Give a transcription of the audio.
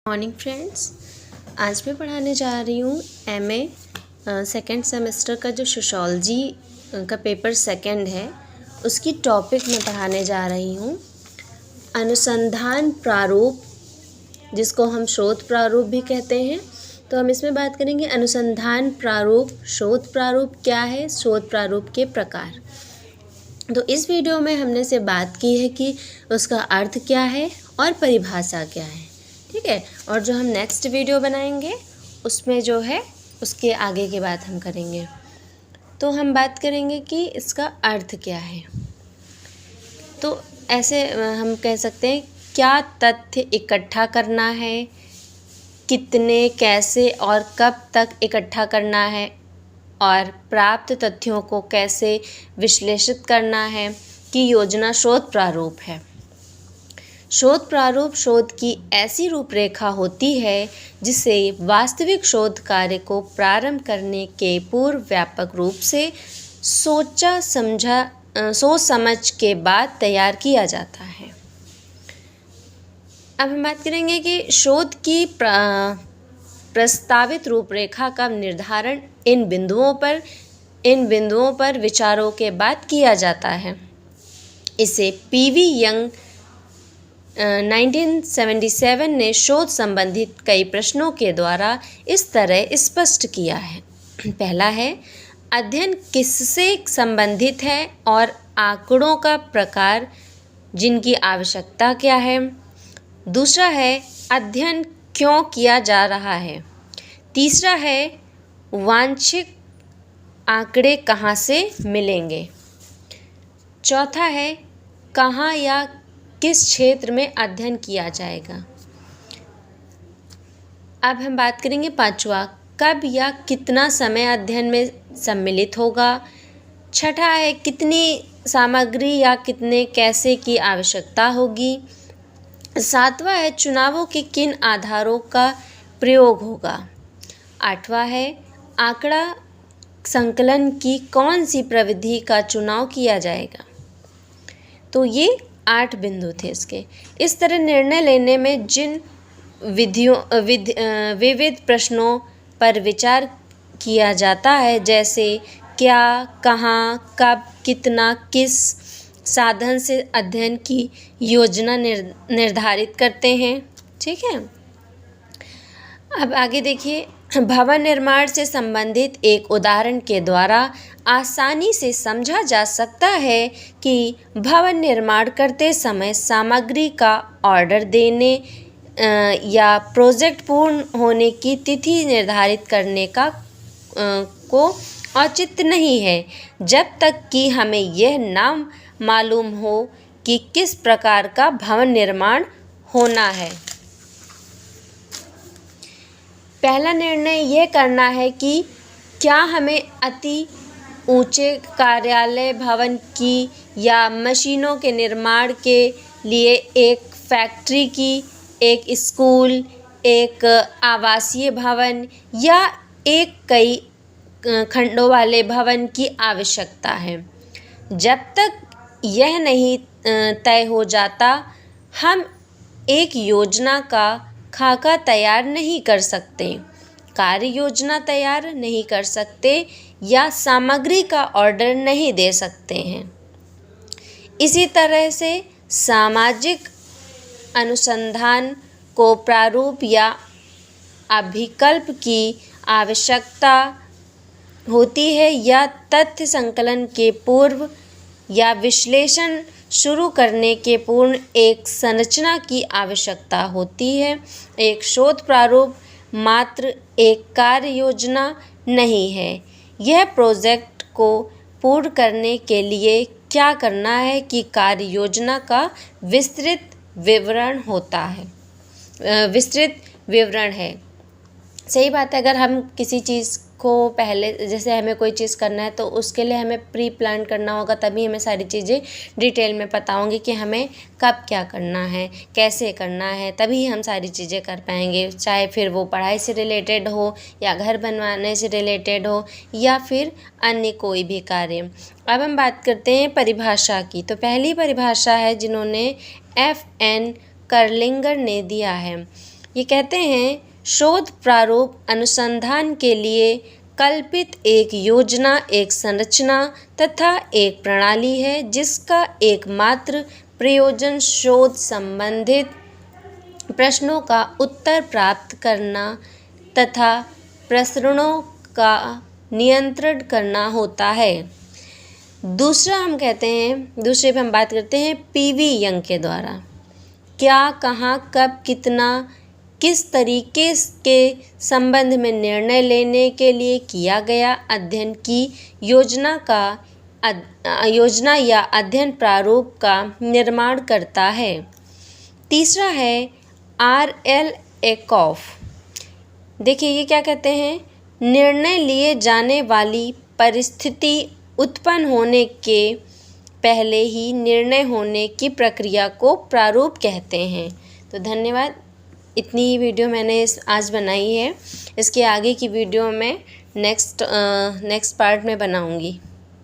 Morning friends, आज मैं पढ़ाने जा रही हूँ एमए सेकेंड सेमेस्टर का जो सोशोलॉजी का पेपर सेकंड है उसकी टॉपिक मैं पढ़ाने जा रही हूँ। अनुसंधान प्रारूप, जिसको हम शोध प्रारूप भी कहते हैं। तो हम इसमें बात करेंगे अनुसंधान प्रारूप, शोध प्रारूप क्या है, शोध प्रारूप के प्रकार। तो इस वीडियो में हमने से बात की है कि उसका अर्थ क्या है और परिभाषा क्या है, ठीक है। और जो हम नेक्स्ट वीडियो बनाएंगे उसमें जो है उसके आगे की बात हम करेंगे। तो हम बात करेंगे कि इसका अर्थ क्या है। तो ऐसे हम कह सकते हैं क्या तथ्य इकट्ठा करना है, कितने, कैसे और कब तक इकट्ठा करना है, और प्राप्त तथ्यों को कैसे विश्लेषित करना है कि योजना शोध प्रारूप है। शोध प्रारूप शोध की ऐसी रूपरेखा होती है जिसे वास्तविक शोध कार्य को प्रारंभ करने के पूर्व व्यापक रूप से सोच समझ के बाद तैयार किया जाता है। अब हम बात करेंगे कि शोध की प्रस्तावित रूपरेखा का निर्धारण इन बिंदुओं पर विचारों के बाद किया जाता है। इसे पीवी यंग 1977 ने शोध संबंधित कई प्रश्नों के द्वारा इस तरह स्पष्ट किया है। पहला है, अध्ययन किससे संबंधित है और आंकड़ों का प्रकार जिनकी आवश्यकता क्या है। दूसरा है, अध्ययन क्यों किया जा रहा है। तीसरा है, वांछित आंकड़े कहाँ से मिलेंगे। चौथा है, कहाँ या किस क्षेत्र में अध्ययन किया जाएगा। अब हम बात करेंगे पांचवा, कब या कितना समय अध्ययन में सम्मिलित होगा। छठा है, कितनी सामग्री या कितने कैसे की आवश्यकता होगी। सातवां है, चुनावों के किन आधारों का प्रयोग होगा। आठवां है, आंकड़ा संकलन की कौन सी प्रविधि का चुनाव किया जाएगा। तो ये 8 बिंदु थे इसके। इस तरह निर्णय लेने में जिन विविध प्रश्नों पर विचार किया जाता है, जैसे क्या, कहाँ, कब, कितना, किस साधन से अध्ययन की योजना निर्धारित करते हैं, ठीक है। अब आगे देखिए, भवन निर्माण से संबंधित एक उदाहरण के द्वारा आसानी से समझा जा सकता है कि भवन निर्माण करते समय सामग्री का ऑर्डर देने या प्रोजेक्ट पूर्ण होने की तिथि निर्धारित करने का को औचित नहीं है जब तक कि हमें यह ना मालूम हो कि किस प्रकार का भवन निर्माण होना है। पहला निर्णय यह करना है कि क्या हमें अति ऊंचे कार्यालय भवन की या मशीनों के निर्माण के लिए एक फैक्ट्री की, एक स्कूल, एक आवासीय भवन या एक कई खंडों वाले भवन की आवश्यकता है। जब तक यह नहीं तय हो जाता, हम एक योजना का खाका तैयार नहीं कर सकते, कार्य योजना तैयार नहीं कर सकते या सामग्री का ऑर्डर नहीं दे सकते हैं। इसी तरह से सामाजिक अनुसंधान को प्रारूप या अभिकल्प की आवश्यकता होती है या तथ्य संकलन के पूर्व या विश्लेषण शुरू करने के पूर्व एक संरचना की आवश्यकता होती है। एक शोध प्रारूप मात्र एक कार्य योजना नहीं है, यह प्रोजेक्ट को पूर्ण करने के लिए क्या करना है कि कार्य योजना का विस्तृत विवरण है। सही बात है, अगर हम किसी चीज़ को पहले, जैसे हमें कोई चीज़ करना है तो उसके लिए हमें प्री प्लान करना होगा, तभी हमें सारी चीज़ें डिटेल में पता होंगी कि हमें कब क्या करना है, कैसे करना है, तभी हम सारी चीज़ें कर पाएंगे। चाहे फिर वो पढ़ाई से रिलेटेड हो या घर बनवाने से रिलेटेड हो या फिर अन्य कोई भी कार्य। अब हम बात करते हैं परिभाषा की। तो पहली परिभाषा है जिन्होंने FN कर्लिंगर ने दिया है। ये कहते हैं शोध प्रारूप अनुसंधान के लिए कल्पित एक योजना, एक संरचना तथा एक प्रणाली है जिसका एकमात्र प्रयोजन शोध संबंधित प्रश्नों का उत्तर प्राप्त करना तथा प्रसरणों का नियंत्रण करना होता है। दूसरे पे हम बात करते हैं पीवी यंग के द्वारा क्या, कहाँ, कब, कितना, किस तरीके के संबंध में निर्णय लेने के लिए किया गया अध्ययन की योजना या अध्ययन प्रारूप का निर्माण करता है। तीसरा है R.L. एकॉफ। देखिए ये क्या कहते हैं, निर्णय लिए जाने वाली परिस्थिति उत्पन्न होने के पहले ही निर्णय होने की प्रक्रिया को प्रारूप कहते हैं। तो धन्यवाद, इतनी ही वीडियो मैंने आज बनाई है। इसके आगे की वीडियो मैं नेक्स्ट पार्ट में बनाऊंगी।